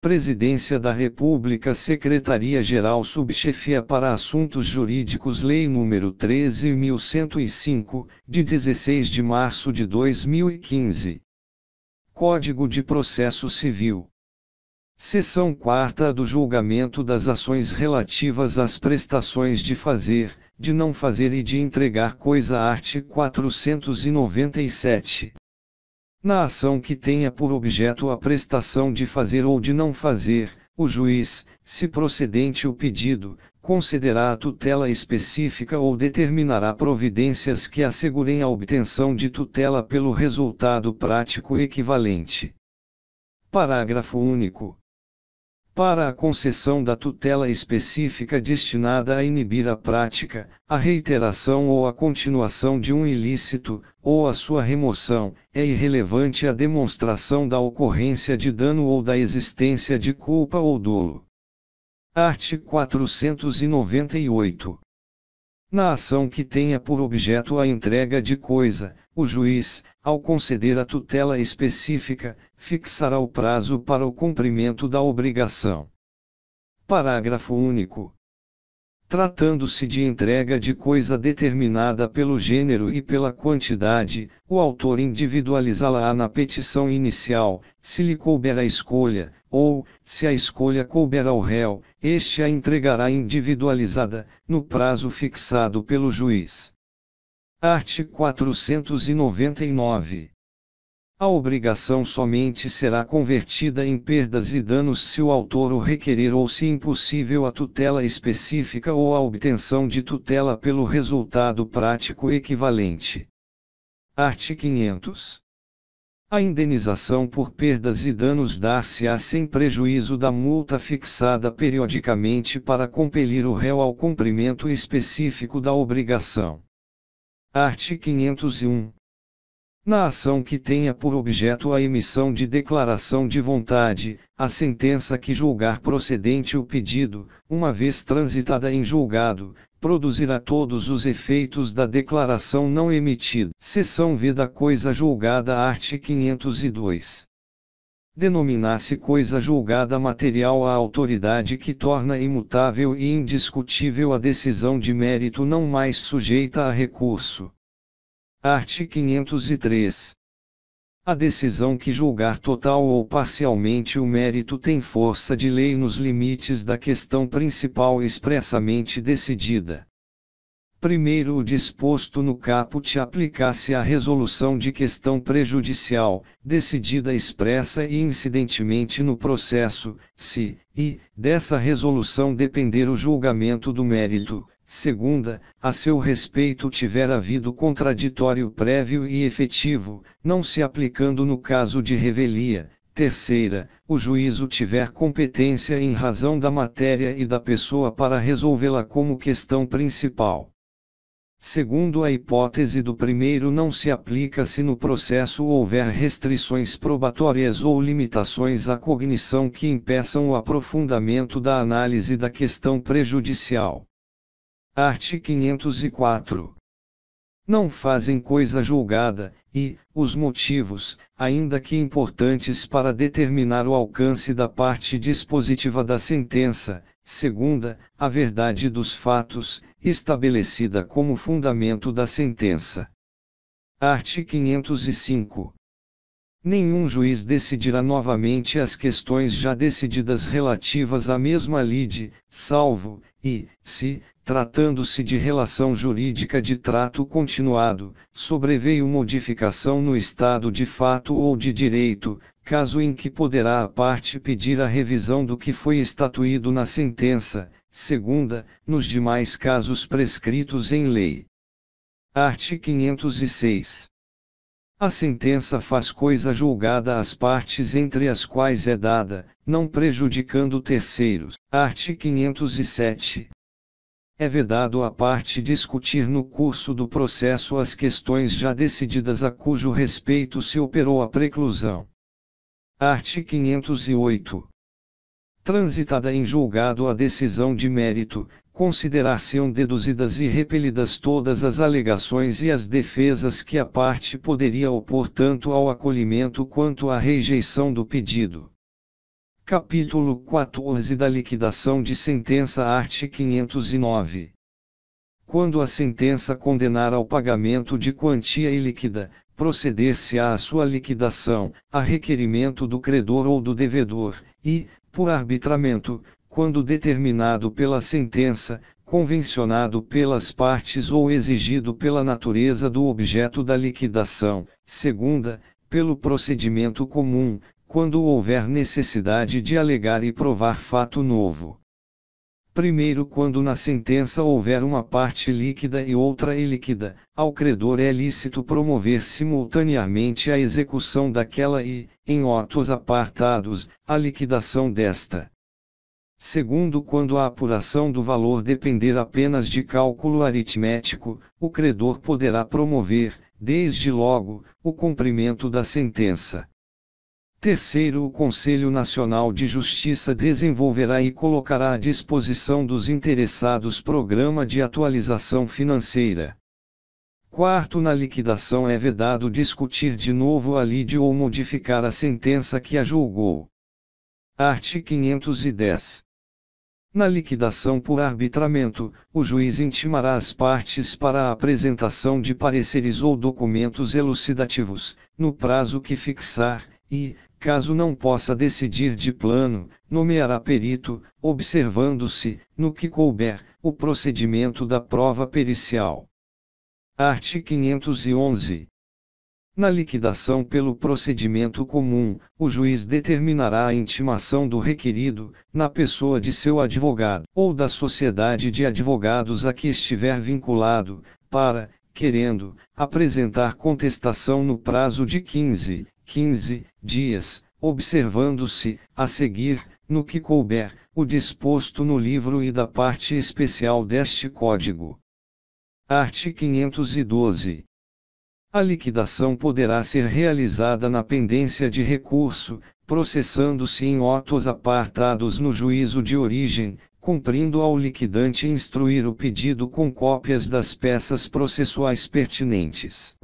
Presidência da República, Secretaria-Geral Subchefia para Assuntos Jurídicos, Lei nº 13.105, de 16 de março de 2015. Código de Processo Civil. Seção 4ª do julgamento das ações relativas às prestações de fazer, de não fazer e de entregar coisa, art. 497. Na ação que tenha por objeto a prestação de fazer ou de não fazer, o juiz, se procedente o pedido, concederá a tutela específica ou determinará providências que assegurem a obtenção de tutela pelo resultado prático equivalente. Parágrafo único. Para a concessão da tutela específica destinada a inibir a prática, a reiteração ou a continuação de um ilícito, ou a sua remoção, é irrelevante a demonstração da ocorrência de dano ou da existência de culpa ou dolo. Art. 498. Na ação que tenha por objeto a entrega de coisa, o juiz, ao conceder a tutela específica, fixará o prazo para o cumprimento da obrigação. Parágrafo único. Tratando-se de entrega de coisa determinada pelo gênero e pela quantidade, o autor individualizá-la-á na petição inicial, se lhe couber a escolha, ou, se a escolha couber ao réu, este a entregará individualizada, no prazo fixado pelo juiz. Art. 499. A obrigação somente será convertida em perdas e danos se o autor o requerer ou se impossível a tutela específica ou a obtenção de tutela pelo resultado prático equivalente. Art. 500. A indenização por perdas e danos dar-se-á sem prejuízo da multa fixada periodicamente para compelir o réu ao cumprimento específico da obrigação. Art. 501. Na ação que tenha por objeto a emissão de declaração de vontade, a sentença que julgar procedente o pedido, uma vez transitada em julgado, produzirá todos os efeitos da declaração não emitida. Seção V da coisa julgada, art. 502. Denominar-se coisa julgada material a autoridade que torna imutável e indiscutível a decisão de mérito não mais sujeita a recurso. Art. 503. A decisão que julgar total ou parcialmente o mérito tem força de lei nos limites da questão principal expressamente decidida. Primeiro, o disposto no caput aplicar-se à resolução de questão prejudicial, decidida expressa e incidentemente no processo, se, e, dessa resolução depender o julgamento do mérito. Segunda, a seu respeito tiver havido contraditório prévio e efetivo, não se aplicando no caso de revelia. Terceira, o juízo tiver competência em razão da matéria e da pessoa para resolvê-la como questão principal. Segundo a hipótese do primeiro, não se aplica se no processo houver restrições probatórias ou limitações à cognição que impeçam o aprofundamento da análise da questão prejudicial. Art. 504. Não fazem coisa julgada, e, os motivos, ainda que importantes para determinar o alcance da parte dispositiva da sentença, segunda, a verdade dos fatos, estabelecida como fundamento da sentença. Art. 505. Nenhum juiz decidirá novamente as questões já decididas relativas à mesma lide, salvo, e, se, tratando-se de relação jurídica de trato continuado, sobreveio modificação no estado de fato ou de direito, caso em que poderá a parte pedir a revisão do que foi estatuído na sentença, segunda, nos demais casos prescritos em lei. Art. 506. A sentença faz coisa julgada às partes entre as quais é dada, não prejudicando terceiros. Art. 507. É vedado à parte discutir no curso do processo as questões já decididas a cujo respeito se operou a preclusão. Art. 508. Transitada em julgado a decisão de mérito, considerar-se-ão deduzidas e repelidas todas as alegações e as defesas que a parte poderia opor tanto ao acolhimento quanto à rejeição do pedido. Capítulo 14 da liquidação de sentença, art. 509. Quando a sentença condenar ao pagamento de quantia ilíquida, proceder-se-á à sua liquidação, a requerimento do credor ou do devedor, e, por arbitramento, quando determinado pela sentença, convencionado pelas partes ou exigido pela natureza do objeto da liquidação. Segunda, pelo procedimento comum, quando houver necessidade de alegar e provar fato novo. Primeiro, quando na sentença houver uma parte líquida e outra ilíquida, ao credor é lícito promover simultaneamente a execução daquela e, em autos apartados, a liquidação desta. Segundo, quando a apuração do valor depender apenas de cálculo aritmético, o credor poderá promover, desde logo, o cumprimento da sentença. Terceiro, o Conselho Nacional de Justiça desenvolverá e colocará à disposição dos interessados programa de atualização financeira. Quarto, na liquidação é vedado discutir de novo a lide ou modificar a sentença que a julgou. Art. 510. Na liquidação por arbitramento, o juiz intimará as partes para a apresentação de pareceres ou documentos elucidativos, no prazo que fixar, e, caso não possa decidir de plano, nomeará perito, observando-se, no que couber, o procedimento da prova pericial. Art. 511. Na liquidação pelo procedimento comum, o juiz determinará a intimação do requerido, na pessoa de seu advogado, ou da sociedade de advogados a que estiver vinculado, para, querendo, apresentar contestação no prazo de 15 dias, observando-se, a seguir, no que couber, o disposto no livro e da parte especial deste Código. Art. 512. A liquidação poderá ser realizada na pendência de recurso, processando-se em autos apartados no juízo de origem, cumprindo ao liquidante instruir o pedido com cópias das peças processuais pertinentes.